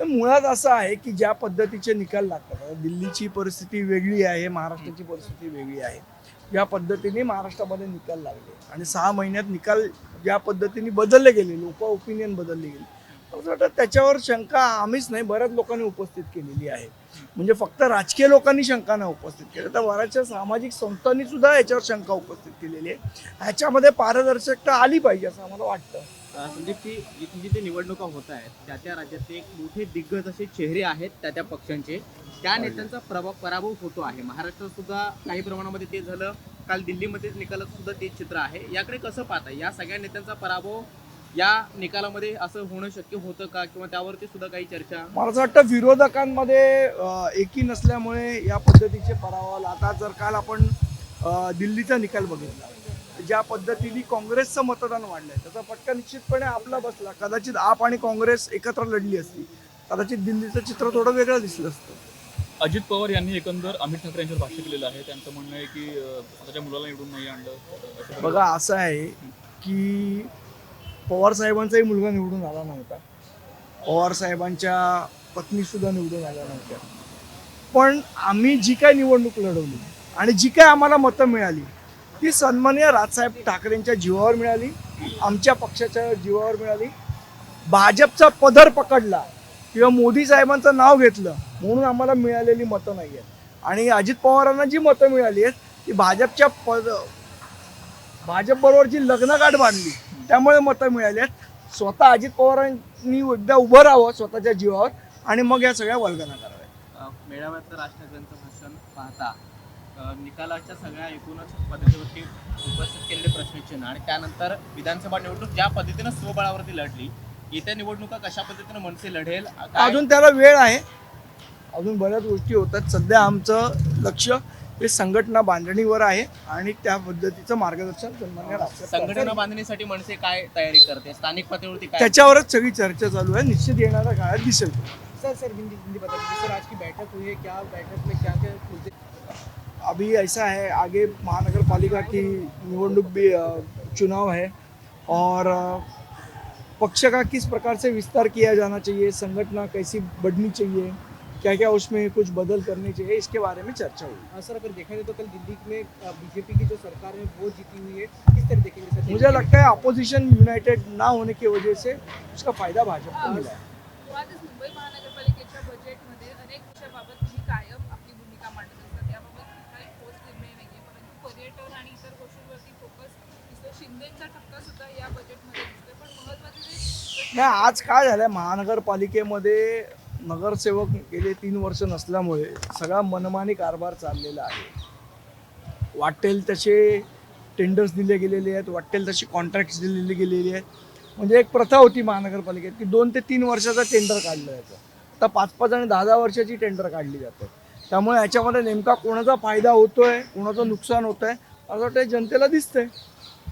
तर मुळात असं आहे की ज्या पद्धतीचे निकाल लागतात, आता दिल्लीची परिस्थिती वेगळी आहे, महाराष्ट्राची परिस्थिती वेगळी आहे. ज्या पद्धतीने महाराष्ट्रामध्ये निकाल लागले आणि 6 महिन्यात निकाल ज्या पद्धतीने बदलले गेले, लोक ओपिनियन बदलली गेली, असं वाटतं त्याच्यावर शंका आम्हीच नाही, बऱ्याच लोकांनी उपस्थित केलेली आहे. म्हणजे फक्त राजकीय लोकांनी शंका नाही उपस्थित केली, तर बऱ्याचशा सामाजिक संस्थांनी सुद्धा याच्यावर शंका उपस्थित केलेली आहे. ह्याच्यामध्ये पारदर्शकता आली पाहिजे असं आम्हाला वाटतं. संदीपजी, जिथे जिथे निवडणुका होत आहेत त्या राज्याचे एक मोठे दिग्गज असे चेहरे आहेत त्या पक्षांचे, त्या नेत्यांचा पराभव होतो आहे. महाराष्ट्रात सुद्धा काही प्रमाणामध्ये ते झालं, काल दिल्लीमध्ये निकालात सुद्धा ते चित्र आहे. याकडे कसं पाहता, या सगळ्या नेत्यांचा पराभव या निकालामध्ये असं होणं शक्य होतं का, किंवा त्यावरती सुद्धा काही चर्चा? मला असं वाटतं विरोधकांमध्ये एकी नसल्यामुळे या पद्धतीचे पराभव. आता जर काल आपण दिल्लीचा निकाल बघितला, ज्या पद्धतीने काँग्रेसचं मतदान वाढलंय त्याचा फटका निश्चितपणे आपला बसला. कदाचित आप आणि काँग्रेस एकत्र लढली असती, कदाचित दिल्लीचं चित्र थोडं वेगळं दिसलं असतं. अजित पवार यांनी एकंदर अमित ठाकरे यांच्यावर भाष्य केलेलं आहे. त्यांचं म्हणणं आहे की स्वतःच्या मुलाला निवडून नाही आणलं. बघा, असं आहे की पवार साहेबांचाही मुलगा निवडून आला नव्हता, पवार साहेबांच्या पत्नीसुद्धा निवडून आल्या नव्हत्या, पण आम्ही जी काय निवडणूक लढवली आणि जी काय आम्हाला मतं मिळाली ती सन्माननीय राजसाहेब ठाकरेंच्या जीवावर मिळाली, आमच्या पक्षाच्या जीवावर मिळाली. भाजपचा पदर पकडला किंवा मोदी साहेबांचं नाव घेतलं म्हणून आम्हाला मिळालेली मतं नाही आहेत. आणि अजित पवारांना जी मतं मिळाली आहेत ती भाजपबरोबर जी लग्नगाठ बांधली त्यामुळे मतं मिळाली आहेत. स्वतः अजित पवारांनी एकदा उभं राहावं स्वतःच्या जीवावर आणि मग या सगळ्या वल्गना कराव्या. मेळाव्यात राज ठाकरेंचं भाषण पाहता निकालाच्या सगळ्या एकूणच पद्धतीवरती उपस्थित केलेले प्रश्नचिन्ह आणि त्यानंतर विधानसभा निवडणूक ज्या पद्धतीनं स्वबळावरती लढली, येत्या निवडणुका कशा पद्धतीनं मनसे लढेल? अजून त्याला वेळ आहे, अजून बऱ्याच गोष्टी होतात. सध्या आमचं लक्ष हे संघटना बांधणीवर आहे आणि त्या पद्धतीचं मार्गदर्शन सन्माननीय राजसाहेब संघटना बांधणीसाठी मनसे काय तयारी करते, स्थानिक पातळीवरती काय? त्याच्यावरच सगळी चर्चा चालू आहे. निश्चित येणाऱ्या काळात दिसेल. सर हिंदी बता दीजिए सर, आज की बैठक हुई है, क्या बैठक में क्या क्या मुद्दे? अभी ऐसा है, आगे महानगर पालिका की निवडणूक भी चुनाव है और पक्ष का किस प्रकार से विस्तार किया जाना चाहिए, संगठना कैसी बढ़नी चाहिए, क्या क्या उसमें कुछ बदल करने चाहिए, इसके बारे में चर्चा हुई. सर, अगर देखा जाए तो कल दिल्ली में बीजेपी की जो सरकार है वो जीती हुई है, किस तरह देखेंगे सर? मुझे लगता है अपोजिशन यूनाइटेड ना होने की वजह से उसका फायदा भाजप को मिला है. मुळातच मुंबई महानगरपालिकेच्या बजेटमध्ये अनेक विषयाबाबत तुम्ही कायम आपली भूमिका मांडत असतात. याबाबत काही ठोस निर्णय नाहीये, परंतु पर्यटन आणि इतर गोष्टींवरती फोकस दिसतो. शिंदेचा ठपका सुद्धा या बजेटमध्ये दिसतोय. पण महत्त्वाचे जे नाही, आज काय झालंय, महानगरपालिकेमध्ये नगरसेवक गेले 3 वर्ष नसल्यामुळे सगळा मनमानी कारभार चाललेला आहे. वाटेल तसे टेंडर्स दिले गेलेले आहेत, वाटेल तसे कॉन्ट्रॅक्ट्स दिलेले गेलेले आहेत. म्हणजे एक प्रथा होती महानगरपालिकेत की 2 ते 3 वर्षाचा टेंडर काढलं जातं. आता 5-5 आणि 10-10 वर्षाची टेंडर काढली जातात. त्यामुळे याच्यामध्ये नेमका कोणाचा फायदा होतोय, कोणाचं नुकसान होतंय असं वाटतं जनतेला दिसतंय.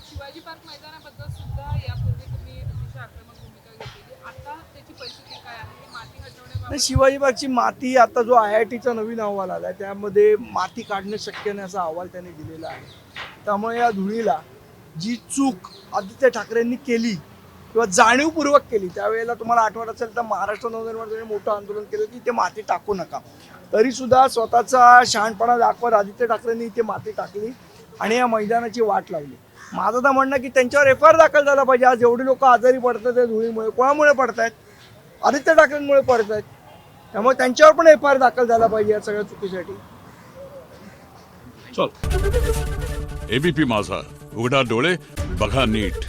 शिवाजी पार्क मैदानाबद्दल सुद्धा यापूर्वी तुम्ही अतिशय आक्रमक भूमिका घेतलेली. आता त्याची परिस्थिती काय आहे? माती हटवण्याबाबत नाही, शिवाजी पार्कची माती, आता जो IITचा नवीन अहवाल आला त्यामध्ये माती काढणं शक्य नाही असा अहवाल त्यांनी दिलेला आहे. त्यामुळे या धुळीला जी चूक आदित्य ठाकरेंनी केली किंवा जाणीवपूर्वक केली, त्यावेळेला तुम्हाला आठवत असेल तर महाराष्ट्र नवनिर्माण मोठं आंदोलन केलं की ते माती टाकू नका. तरीसुद्धा स्वतःचा शहाणपणा दाखवत आदित्य ठाकरेंनी इथे माती टाकली आणि या मैदानाची वाट लावली. माझं तर म्हणणं की त्यांच्यावर FIR दाखल झाला पाहिजे. आज एवढी लोक आजारी पडतात त्या धुळीमुळे, कोणामुळे पडतायत? आदित्य ठाकरेंमुळे पडत आहेत. त्यामुळे त्यांच्यावर पण FIR दाखल झाला पाहिजे या सगळ्या चुकीसाठी. चल, ABP माझा, उघडा डोळे बघा नीट.